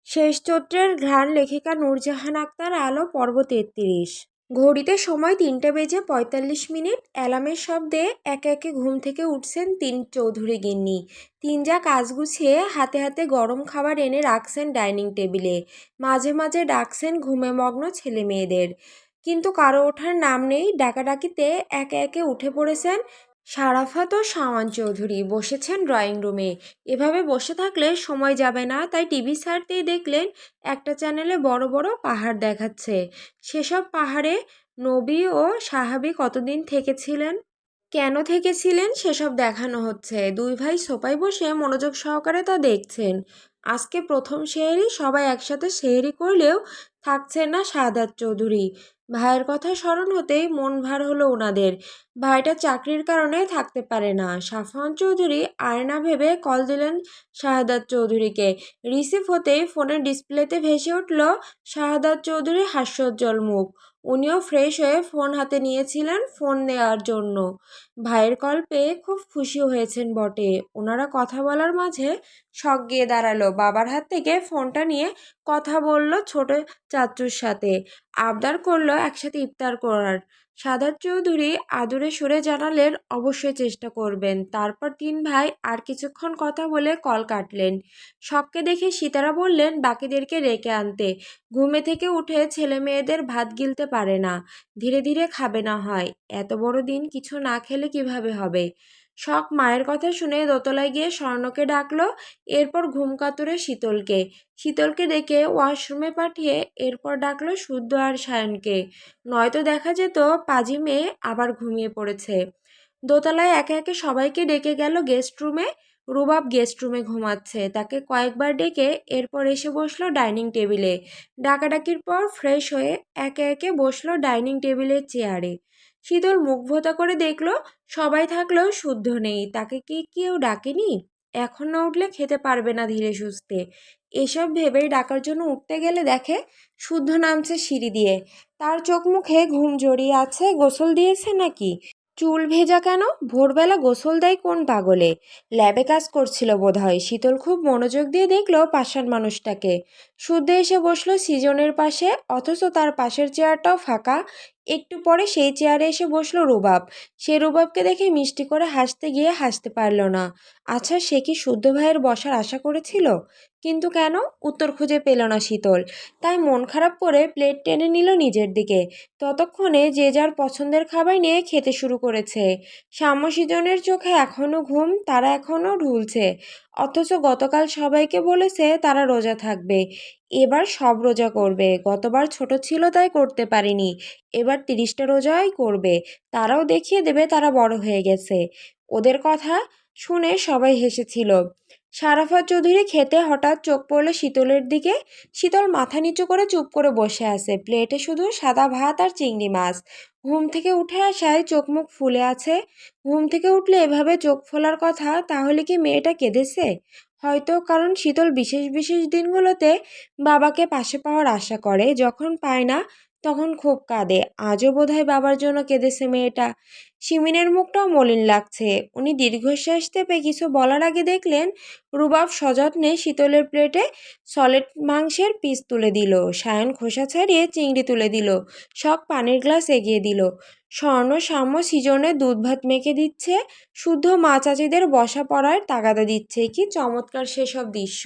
শেষ চৈত্রের ঘ্রাণ লেখিকা নূরজাহান আক্তার আলো পর্ব ৩৩। ঘড়িতে সময় ৩:৪৫। অ্যালার্মের শব্দে একে একে ঘুম থেকে উঠছেন তিন চৌধুরী গিন্নি। তিন যা কাজ গুছিয়ে হাতে হাতে গরম খাবার এনে রাখছেন ডাইনিং টেবিলে। মাঝে মাঝে ডাকছেন ঘুমে মগ্ন ছেলে মেয়েদের, কিন্তু কারো ওঠার নাম নেই। ডাকাডাকিতে একে একে উঠে পড়েছেন সারাফাত ও শাওন চৌধুরী। বসেছেন ড্রয়িং রুমে। এভাবে বসে থাকলে সময় যাবে না, তাই টিভি ছাড়তেই দেখলেন একটা চ্যানেলে বড় বড় পাহাড় দেখাচ্ছে। সেসব পাহাড়ে নবী ও সাহাবী কতদিন থেকেছিলেন, কেন থেকেছিলেন সেসব দেখানো হচ্ছে। দুই ভাই সোফায় বসে মনোযোগ সহকারে তা দেখছেন। আজকে প্রথম সেহরি, সবাই একসাথে সেহরি করলেও থাকছেন না শাহাদাত চৌধুরী। ভাইয়ের কথা স্মরণ হতেই মন ভার হলো ওনাদের। ভাইটা চাকরির কারণে থাকতে পারে না। সাফওয়ান চৌধুরী আয়না ভেবে কল দিলেন শাহাদাত চৌধুরীকে। রিসিভ হতেই ফোনের ডিসপ্লেতে ভেসে উঠল শাহাদাত চৌধুরীর হাস্যোজ্জ্বল মুখ। উনিও ফ্রেশ হয়ে ফোন হাতে নিয়েছিলেন ফোন নেওয়ার জন্য। ভাইয়ের কল পেয়ে খুব খুশি হয়েছেন বটে। ওনারা কথা বলার মাঝে শখ গিয়ে দাঁড়ালো। বাবার হাত থেকে ফোনটা নিয়ে কথা বলল ছোট চাচুর সাথে। আবদার করলো একসাথে ইফতার করার। সাদাত চৌধুরী আদুরে সুরে জানালেন অবশ্যই চেষ্টা করবেন। তারপর তিন ভাই আর কিছুক্ষণ কথা বলে কল কাটলেন। শখকে দেখে সীতারা বললেন বাকিদেরকে ডেকে আনতে। ঘুমে থেকে উঠে ছেলে মেয়েদের ভাত গিলতে পারে না, ধীরে ধীরে খাবে না হয়। এত বড় দিন কিছু না খেলে কিভাবে হবে। শখ মায়ের কথা শুনে দোতলায় গিয়ে স্বর্ণকে ডাকলো, এরপর ঘুম কাতুরে শীতলকে। শীতলকে ডেকে ওয়াশরুমে পাঠিয়ে এরপর ডাকলো শুদ্ধ আর সায়নকে। নয়তো দেখা যেত পাজি মেয়ে আবার ঘুমিয়ে পড়েছে। দোতলায় একে একে সবাইকে ডেকে গেল গেস্ট রুমে। রুবাব গেস্ট রুমে ঘুমাচ্ছে, তাকে কয়েকবার ডেকে এরপর এসে বসলো ডাইনিং টেবিলে। ডাকাডাকির পর ফ্রেশ হয়ে একে একে বসলো ডাইনিং টেবিলের চেয়ারে। শীতল মুখ ভোতা করে দেখলো সবাই থাকলেও শুদ্ধ নেই। তাকে কি কেউ ডাকেনি? এখন না উঠলে খেতে পারবে না ধীরে সুস্থে। এসব ভেবেই ডাকার জন্য উঠতে গেলে দেখে শুদ্ধ নামছে সিঁড়ি দিয়ে। তার চোখ মুখে ঘুম জড়িয়ে আছে। গোসল দিয়েছে নাকি? চুল ভেজা কেন? ভোরবেলা গোসল দেয় কোন পাগলে? ল্যাবে কাজ করছিল বোধহয়। শীতল খুব মনোযোগ দিয়ে দেখলো পাষাণ মানুষটাকে। শুদ্ধ এসে বসলো সৃজনের পাশে, অথচ তার পাশের চেয়ারটাও ফাঁকা। একটু পরে সেই চেয়ারে এসে বসলো রুবাব। সে রুবাবকে দেখে মিষ্টি করে হাসতে গিয়ে হাসতে পারল না। আচ্ছা, সে কি শুদ্ধ ভাইয়ের বসার আশা করেছিল? কিন্তু কেন? উত্তর খুঁজে পেল না শীতল। তাই মন খারাপ করে প্লেট টেনে নিল নিজের দিকে। ততক্ষণে যে যার পছন্দের খাবার নিয়ে খেতে শুরু করেছে। সাম্যসৃজনের চোখে এখনও ঘুম, তারা এখনও ঢুলছে। অথচ গতকাল সবাইকে বলেছে তারা রোজা থাকবে। এবার সব রোজা করবে। গতবার ছোট ছিল তাই করতে পারেনি, এবার 30টা রোজাই করবে। তারাও দেখিয়ে দেবে তারা বড় হয়ে গেছে। ওদের কথা শুনে সবাই হেসেছিল। সারাফাত চৌধুরী খেতে হঠাৎ চোখ পড়ল শীতলের দিকে। শীতল মাথা নিচু করে চুপ করে বসে আছে। প্লেটে শুধু সাদা ভাত আর চিংড়ি মাছ। ঘুম থেকে উঠে আসায় চোখ মুখ ফুলে আছে। ঘুম থেকে উঠলে এভাবে চোখ ফোলার কথা। তাহলে কি মেয়েটা কেঁদেছে? হয়তো, কারণ শীতল বিশেষ বিশেষ দিনগুলোতে বাবাকে পাশে পাওয়ার আশা করে, যখন পায় না তখন খুব কাঁদে। আজও বোধহয় বাবার জন্য কেঁদেছে মেয়েটা। সিমিনের মুখটাও মলিন লাগছে। উনি দীর্ঘশ্বাস চেপে কিছু বলার আগে দেখলেন রুবাব সযত্নে শীতলের প্লেটে সলিড মাংসের পিস তুলে দিল। সায়ন খোসা ছাড়িয়ে চিংড়ি তুলে দিল। শখ পানির গ্লাস এগিয়ে দিল। স্বর্ণ সাম্য সৃজনে দুধ ভাত মেখে দিচ্ছে। শুদ্ধ মা চাচিদের বসা পড়ার তাগাদা দিচ্ছে। কি চমৎকার সেসব দৃশ্য!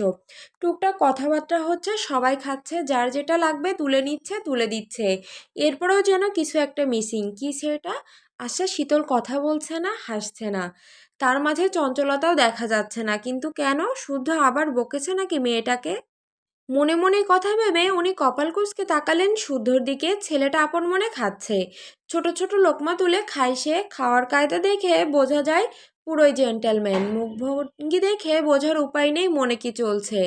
টুকটাক কথাবার্তা হচ্ছে, সবাই খাচ্ছে, যার যেটা লাগবে তুলে নিচ্ছে, তুলে দিচ্ছে। এরপরেও যেন কিছু একটা মিসিং। কি সেটা? আচ্ছা, শীতল কথা বলছে না, হাসছে না। তার মাঝে চঞ্চলতাও দেখা যাচ্ছে না। কিন্তু কেন? শুদ্ধ আবার বকেছে নাকি মেয়েটাকে? মনে মনে কথা ভেবে উনি কপাল কুঁচকে তাকালেন শুদ্ধর দিকে। ছেলেটা আপন মনে খাচ্ছে। ছোট ছোট লোকমা তুলে খায় সে। খাওয়ার কায়দা দেখে বোঝা যায় পুরোই জেন্টেলম্যান। মুখভঙ্গি দেখে বোঝার উপায় নেই মনে কি চলছে।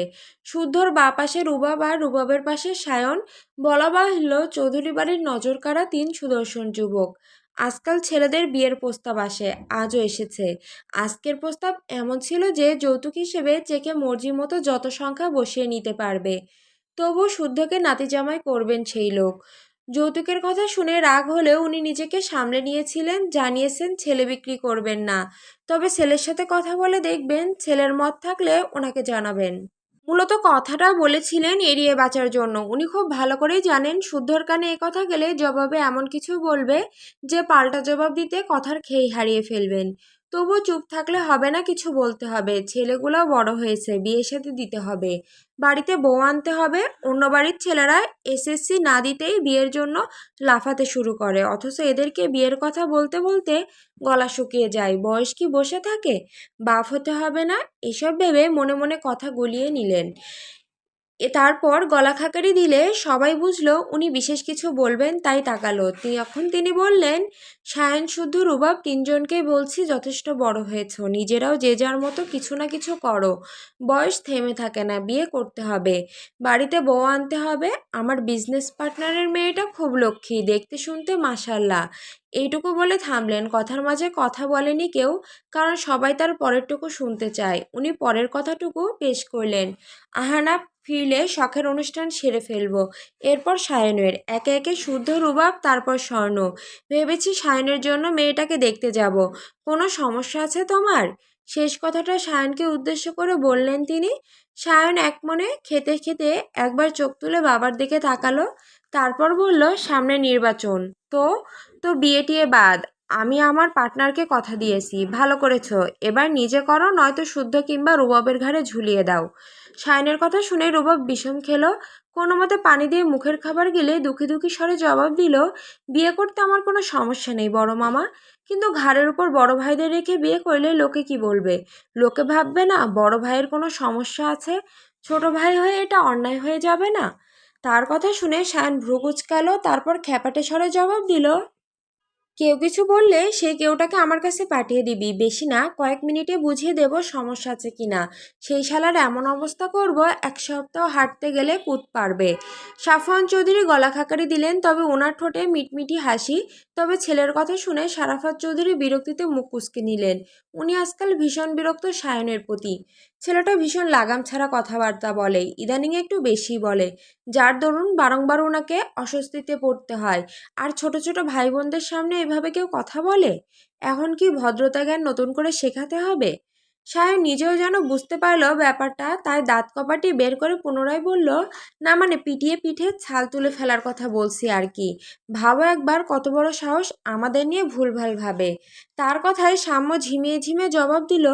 শুদ্ধর বাঁ পাশে রুবাব আর রুবাবের পাশে সায়ন। বলা বাহুল্য চৌধুরী বাড়ির নজরকাড়া তিন সুদর্শন যুবক। আজকাল ছেলেদের বিয়ের প্রস্তাব আসে, আজও এসেছে। আজকের প্রস্তাব এমন ছিল যে যৌতুক হিসেবে চেকে মর্জি মতো যত সংখ্যা বসিয়ে নিতে পারবে। তবু শুদ্ধকে নাতি জামাই করবেন সেই লোক। যৌতুকের কথা শুনে রাগ হলেও উনি নিজেকে সামলে নিয়েছিলেন। জানিয়েছেন ছেলে বিক্রি করবেন না। তবে ছেলের সাথে কথা বলে দেখবেন, ছেলের মত থাকলে ওনাকে জানাবেন। মূলত কথাটা বলেছিলেন এড়িয়ে বাঁচার জন্য। উনি খুব ভালো করেই জানেন শুদ্ধর কানে এ কথা গেলে জবাবে এমন কিছু বলবে যে পাল্টা জবাব দিতে কথার খেই হারিয়ে ফেলবেন। তবুও চুপ থাকলে হবে না, কিছু বলতে হবে। ছেলেগুলোও বড় হয়েছে, বিয়ে সাথে দিতে হবে, বাড়িতে বউ আনতে হবে। অন্য বাড়ির ছেলেরা এসএসসি না দিতেই বিয়ের জন্য লাফাতে শুরু করে, অথচ এদেরকে বিয়ের কথা বলতে বলতে গলা শুকিয়ে যায়। বয়স কি বসে থাকে? বাপ হতে হবে না? এসব ভেবে মনে মনে কথা গলিয়ে নিলেন। তারপর গলা খাকারি দিলে সবাই বুঝলো উনি বিশেষ কিছু বলবেন, তাই তাকালো। তখন তিনি বললেন, সায়ন, শুদ্ধ, রুবাব, তিনজনকেই বলছি যথেষ্ট বড় হয়েছ, নিজেরাও যে যার মতো কিছু না কিছু করো। বয়স থেমে থাকে না, বিয়ে করতে হবে, বাড়িতে বউ আনতে হবে। আমার বিজনেস পার্টনারের মেয়েটা খুব লক্ষ্মী, দেখতে শুনতে মাশাল্লাহ। এইটুকু বলে থামলেন। কথার মাঝে কথা বলেনি কেউ, কারণ সবাই তার পরেরটুকু শুনতে চায়। উনি পরের কথাটুকু পেশ করলেন, আহানা ফিরলে শখের অনুষ্ঠান সেরে ফেলবো, এরপর সায়নের। একে একে শুদ্ধ, রুবাব, তারপর স্বর্ণ। ভেবেছি সায়নের জন্য মেয়েটাকে দেখতে যাব। কোনো সমস্যা আছে তোমার? শেষ কথাটা সায়নকে উদ্দেশ্য করে বললেন তিনি। সায়ন একমনে খেতে খেতে একবার চোখ তুলে বাবার দিকে তাকালো, তারপর বলল, সামনে নির্বাচন, তো তো বিয়ে টিয়ে বাদ। আমি আমার পার্টনারকে কথা দিয়েছি। ভালো করেছো, এবার নিজে করো, নয়তো শুদ্ধ কিংবা রুবাবের ঘাড়ে ঝুলিয়ে দাও। সায়নের কথা শুনে রুবাব বিষম খেলো। কোনো মতে পানি দিয়ে মুখের খাবার গিলে দুঃখী দুঃখী স্বরে জবাব দিল, বিয়ে করতে আমার কোনো সমস্যা নেই বড় মামা, কিন্তু ঘাড়ের উপর বড় ভাইদের রেখে বিয়ে করলে লোকে কি বলবে? লোকে ভাববে না বড় ভাইয়ের কোনো সমস্যা আছে? ছোট ভাই হয়ে এটা অন্যায় হয়ে যাবে না? তার কথা শুনে সায়ন ভ্রু কুঁচকালো, তারপর খ্যাপাটে স্বরে জবাব দিল, কেউ কিছু বললে সেই কেউটাকে আমার কাছে পাঠিয়ে দিবি। বেশি না, কয়েক মিনিটে বুঝিয়ে দেব সমস্যা আছে কিনা। সেই শালার এমন অবস্থা করব, এক সপ্তাহ হাঁটতে গেলে কুত পারবে। সাফওয়ান চৌধুরী গলা খাকারি দিলেন, তবে ওনার ঠোঁটে মিটমিটি হাসি। তবে ছেলের কথা শুনে সারাফাত চৌধুরী বিরক্তিতে মুখ কুঁচকে নিলেন। উনি আজকাল ভীষণ বিরক্ত সায়নের প্রতি। ছেলেটা ভীষণ লাগাম ছাড়া কথাবার্তা বলে, ইদানিং একটু বেশি বলে, যার দরুন বারংবার ওনাকে অস্বস্তিতে পড়তে হয়। আর ছোট ছোট ভাই বোনদের সামনে এভাবে কেউ কথা বলে? এখন কি ভদ্রতা জ্ঞান নতুন করে শেখাতে হবে? সায়ন নিজেও যেন বুঝতে পারল ব্যাপারটা, তাই দাঁত কপাটি বের করে পুনরায় বলল, না মানে পিটিয়ে পিঠে ছাল তুলে ফেলার কথা বলছি আর কি। ভাবো একবার, কত বড় সাহস আমাদের নিয়ে ভুলভাল ভাবে। তার কথায় সাম্য ঝিমিয়ে ঝিমিয়ে জবাব দিল,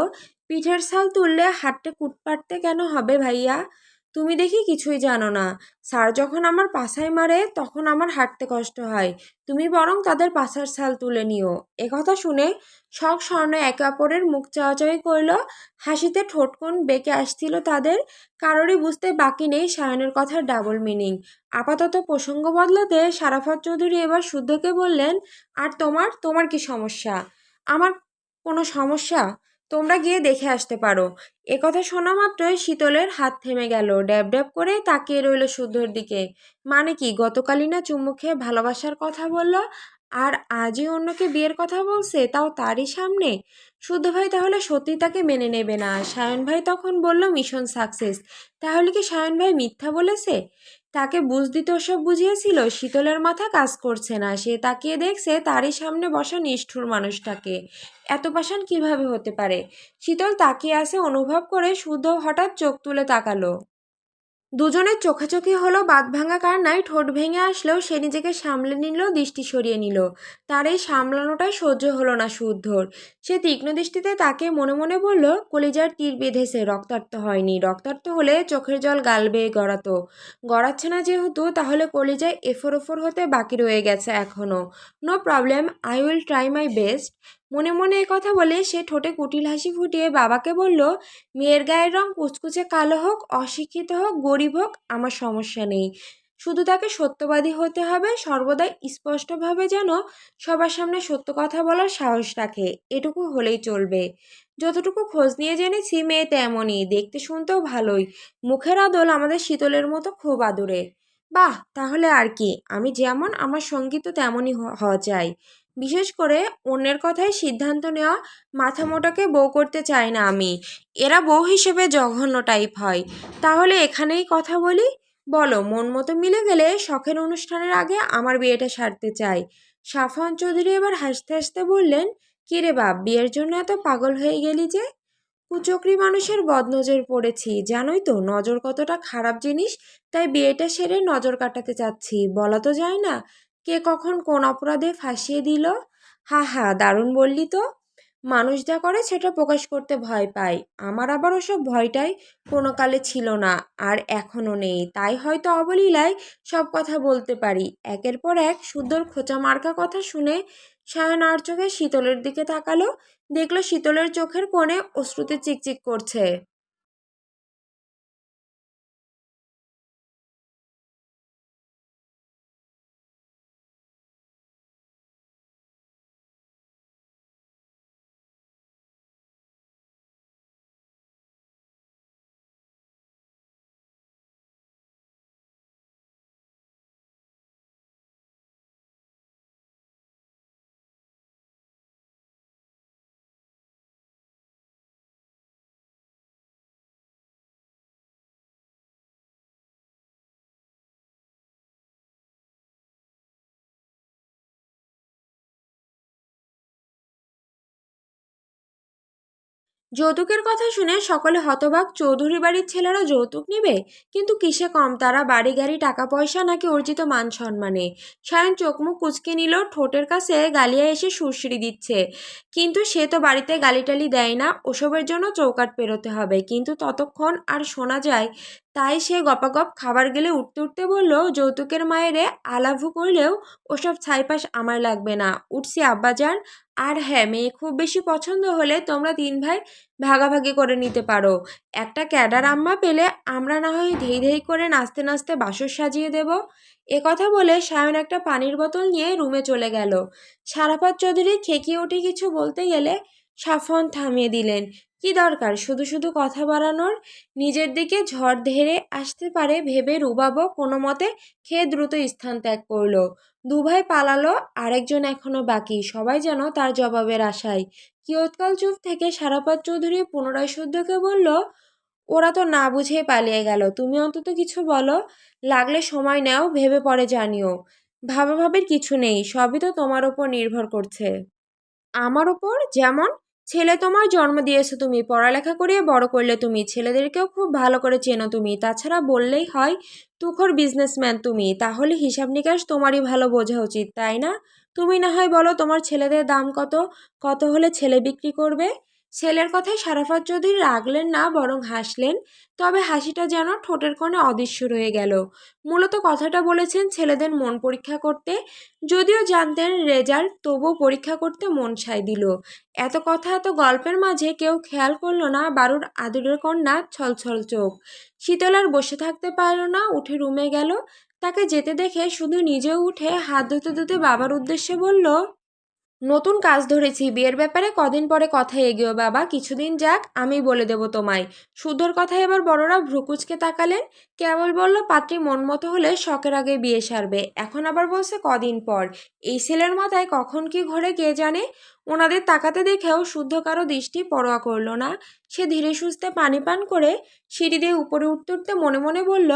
পিঠের ছাল তুললে হাঁটতে কুটপাটতে কেন হবে ভাইয়া? তুমি দেখি কিছুই জানো না। স্যার যখন আমার পাছায় মারে তখন আমার হাঁটতে কষ্ট হয়, তুমি বরং তাদের পাছার ছাল তুলে নিও। একথা শুনে শখ স্বর্ণ একে অপরের মুখ চাওয়াচাওয়ি করল। হাসিতে ঠোঁটকোণ বেঁকে আসছিল তাদের। কারোরই বুঝতে বাকি নেই সায়নের কথার ডাবল মিনিং। আপাতত প্রসঙ্গ বদলাতে সারাফত চৌধুরী এবার শুদ্ধকে বললেন, আর তোমার তোমার কি সমস্যা? আমার কোনো সমস্যা? তোমরা গিয়ে দেখে আসতে পারো। একথা শোনা মাত্রই শীতলের হাত থেমে গেল, ড্যাব ড্যাব করে তাকিয়ে রইল শুদ্ধর দিকে। মানে কি, গতকালই না চুমু খেয়ে ভালোবাসার কথা বলল, আর আজই অন্যকে বিয়ের কথা বলছে, তাও তারই সামনে? শুদ্ধ ভাই তাহলে সত্যি তাকে মেনে নেবে না? সায়ন ভাই তখন বলল মিশন সাকসেস। তাহলে কি সায়ন ভাই মিথ্যা বলেছে? তাকে বুঝ দিতে ওসব বুঝিয়েছিল? শীতলের মাথা কাজ করছে না। সে তাকিয়ে দেখছে তারই সামনে বসা নিষ্ঠুর মানুষটাকে। এত পাষাণ কিভাবে হতে পারে? শীতল তাকিয়ে আছে অনুভব করে শুদ্ধ হঠাৎ চোখ তুলে তাকালো। দুজনের চোখাচোখি হলো, বাঁধভাঙা কান্নায় ঠোঁট ভেঙে আসলেও সে নিজেকে সামলে নিল, দৃষ্টি সরিয়ে নিল। তার এই সামলানোটাই সহ্য হলো না শুদ্ধর। সে তীক্ষ্ণ দৃষ্টিতে তাকে মনে মনে বলল, কলিজার তীর বেঁধেছে, রক্তাক্ত হয়নি। রক্তাক্ত হলে চোখের জল গাল বেয়ে গড়াতো। গড়াচ্ছে না যেহেতু, তাহলে কলিজায় এফোর ওফোর হতে বাকি রয়ে গেছে এখনও। No problem, I will try my best. মনে মনে এ কথা বলে সে ঠোঁটে কুটিল হাসি ফুটিয়ে বাবাকে বলল, মেয়ের গায়ের রং কুচকুচে কালো হোক, অশিক্ষিত হোক, গরিব হোক, আমার সমস্যা নেই। শুধু তাকে সত্যবাদী হতে হবে, সর্বদাই স্পষ্টভাবে যেন সবার সামনে সত্য কথা বলার সাহস রাখে, এটুকু হলেই চলবে। যতটুকু খোঁজ নিয়ে জেনেছি মেয়ে তেমনই, দেখতে শুনতেও ভালোই। মুখের আদল আমাদের শীতলের মতো খুব আদুরে। বাহ, তাহলে আর কি, আমি যেমন আমার সঙ্গী তো তেমনই হওয়া চাই। বিশেষ করে অন্যের কথায় সিদ্ধান্ত নেওয়া মাথামোটাকে বউ করতে চাই না আমি। এরা বউ হিসেবে জঘন্য টাইপ হয়। তাহলে এখানেই কথা বলি। বলো, মন মতো মিলে গেলে শখের অনুষ্ঠানের আগে আমার বিয়েটা সারতে চাই। সাফওয়ান চৌধুরী এবার হাসতে হাসতে বললেন, কিরে বাপ, বিয়ের জন্য এত পাগল হয়ে গেলি যে? কুচক্রী মানুষের বদনজর পড়েছি, জানোই তো নজর কতটা খারাপ জিনিস। তাই বিয়েটা সেরে নজর কাটাতে চাচ্ছি, বলা তো যায় না কে কখন কোন অপরাধে ফাঁসিয়ে দিল। হা হা, দারুণ বললি তো। মানুষ যা করে সেটা প্রকাশ করতে ভয় পায়, আমার আবার ওসব ভয়টাই কোনো কালে ছিল না, আর এখনো নেই, তাই হয়তো অবলীলায় সব কথা বলতে পারি। একের পর এক শুদ্ধর খোঁচা মার্কা কথা শুনে সায়ন আর চোখে শীতলের দিকে তাকালো। দেখলো শীতলের চোখের কোণে অশ্রুতে চিকচিক করছে। যৌতুকের কথা শুনে সকলে হতবাক। চৌধুরী বাড়ির ছেলেরা যৌতুক নিবে? কিন্তু কিসে কম তারা, বাড়ি গাড়ি টাকা পয়সা নাকি অর্জিত মান সম্মানে? সায়ন চোখ মুখ কুঁচকে নিল, ঠোঁটের কাছে গালিয়া এসে সুরসুরি দিচ্ছে। কিন্তু সে তো বাড়িতে গালিটালি দেয় না, ওসবের জন্য চৌকাঠ পেরোতে হবে। কিন্তু ততক্ষণ আর শোনা যায়, তাই সে গপাগপ খাবার গেলে উঠতে উঠতে বলল, যৌতুকের মায়েরে আলাভু করলেও ওসব ছাইপাশ আমার লাগবে না, উঠছি আব্বাজান। আর হ্যাঁ, মেয়ে খুব বেশি পছন্দ হলে তোমরা তিন ভাই ভাগাভাগি করে নিতে পারো। একটা ক্যাডার আম্মা পেলে আমরা না হয় ধেই ধেই করে নাচতে নাচতে বাসর সাজিয়ে দেব। এ কথা বলে সায়ন একটা পানির বোতল নিয়ে রুমে চলে গেল। সারাফাত চৌধুরী খেকিয়ে উঠে কিছু বলতে গেলে সাফন থামিয়ে দিলেন। কি দরকার শুধু শুধু কথা বাড়ানোর? নিজের দিকে ঝড় ধেরে আসতে পারে ভেবে রুবাবও কোনো মতে খেয়ে দ্রুত স্থান ত্যাগ করলো। দুভাই পালালো, আরেকজন এখনো বাকি, সবাই যেন তার জবাবের আশায়। কিয়ৎকাল চুপ থেকে সারাপাত চৌধুরী পুনরায় শুদ্ধকে বলল, ওরা তো না বুঝেই পালিয়ে গেল, তুমি অন্তত কিছু বলো। লাগলে সময় নাও, ভেবে পরে জানিও। ভাবাভাবির কিছু নেই, সবই তো তোমার ওপর নির্ভর করছে। আমার ওপর? যেমন? ছেলে তোমার জন্ম দিয়েছো তুমি, পড়ালেখা করিয়ে বড় করলে তুমি, ছেলেদেরকেও খুব ভালো করে চেনো তুমি। তাছাড়া বললেই হয়, তুখোর বিজনেসম্যান তুমি, তাহলে হিসাব নিকাশ তোমারই ভালো বোঝা উচিত, তাই না? তুমি না হয় বলো তোমার ছেলেদের দাম কত, কত হলে ছেলে বিক্রি করবে? ছেলের কথায় সারাফাত চৌধুরী রাগলেন না, বরং হাসলেন। তবে হাসিটা যেন ঠোঁটের কোণে অদৃশ্য রয়ে গেল। মূলত কথাটা বলেছেন ছেলেদের মন পরীক্ষা করতে। যদিও জানতেন রেজাল্ট, তবুও পরীক্ষা করতে মন সায় দিল। এত কথা এত গল্পের মাঝে কেউ খেয়াল করল না বারুর আদুরের কন্যা ছলছল চোখ। শীতল আর বসে থাকতে পারল না, উঠে রুমে গেল। তাকে যেতে দেখে শুধু নিজেও উঠে হাত ধুতে ধুতে বাবার উদ্দেশ্যে বলল, নতুন কাজ ধরেছি, বিয়ের ব্যাপারে কদিন পরে কথা এগিয়েও বাবা, কিছুদিন যাক, আমি বলে দেব তোমায়। শুদ্ধর কথায় এবার বড়রা ভ্রুকুচকে তাকালেন। কেবল বলল পাত্রী মন মতো হলে শখের আগে বিয়ে সারবে, এখন আবার বলছে কদিন পর। এই ছেলের মাথায় কখন কি ঘরে কে জানে। ওনাদের তাকাতে দেখেও শুদ্ধ কারো দৃষ্টি পরোয়া করলো না। সে ধীরে সুস্থে পানি পান করে সিঁড়ি দিয়ে উপরে উঠতে উঠতে মনে মনে বলল,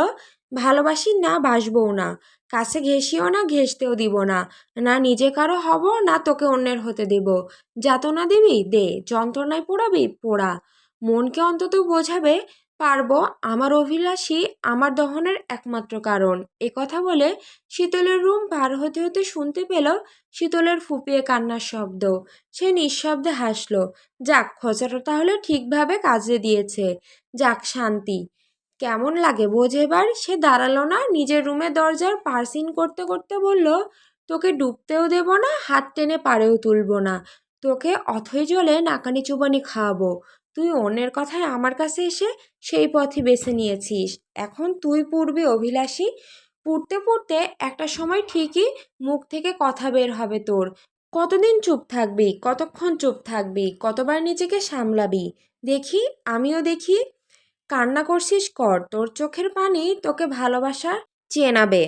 ভালোবাসি না, বাসবও না, কাছে ঘেঁষিও না, ঘেঁষতেও দিব না, না নিজে কারো হব, না তোকে অন্যের হতে দেব। যাতনা দিবি দে, যন্ত্রণায় পোড়াবি পোড়া, মনকে অন্তত বোঝাবে পারবো আমার অভিলাষী আমার দহনের একমাত্র কারণ। এ কথা বলে শীতলের রুম পার হতে হতে শুনতে পেল শীতলের ফুপিয়ে কান্নার শব্দ। সে নিঃশব্দে হাসল। যাক, খোঁচাটা তাহলে ঠিকভাবে কাজে দিয়েছে। যাক, শান্তি। কেমন লাগে বোঝ এবার। সে দাঁড়ালো না, নিজের রুমের দরজার পার্সিং করতে করতে বলল, তোকে ডুবতেও দেব না, হাত টেনে পাড়েও তুলব না, তোকে অথই জলে নাকানি চুবানি খাওয়াবো। তুই অন্যের কথায় আমার কাছে এসে সেই পথই বেছে নিয়েছিস। এখন তুই পূর্বে অভিলাষী, পড়তে পড়তে একটা সময় ঠিকই মুখ থেকে কথা বের হবে তোর। কতদিন চুপ থাকবি, কতক্ষণ চুপ থাকবি, কতবার নিজেকে সামলাবি? দেখি, আমিও দেখি। কান্না করছিস কর, তোর চোখের পানি তোকে ভালোবাসা চেনাবে।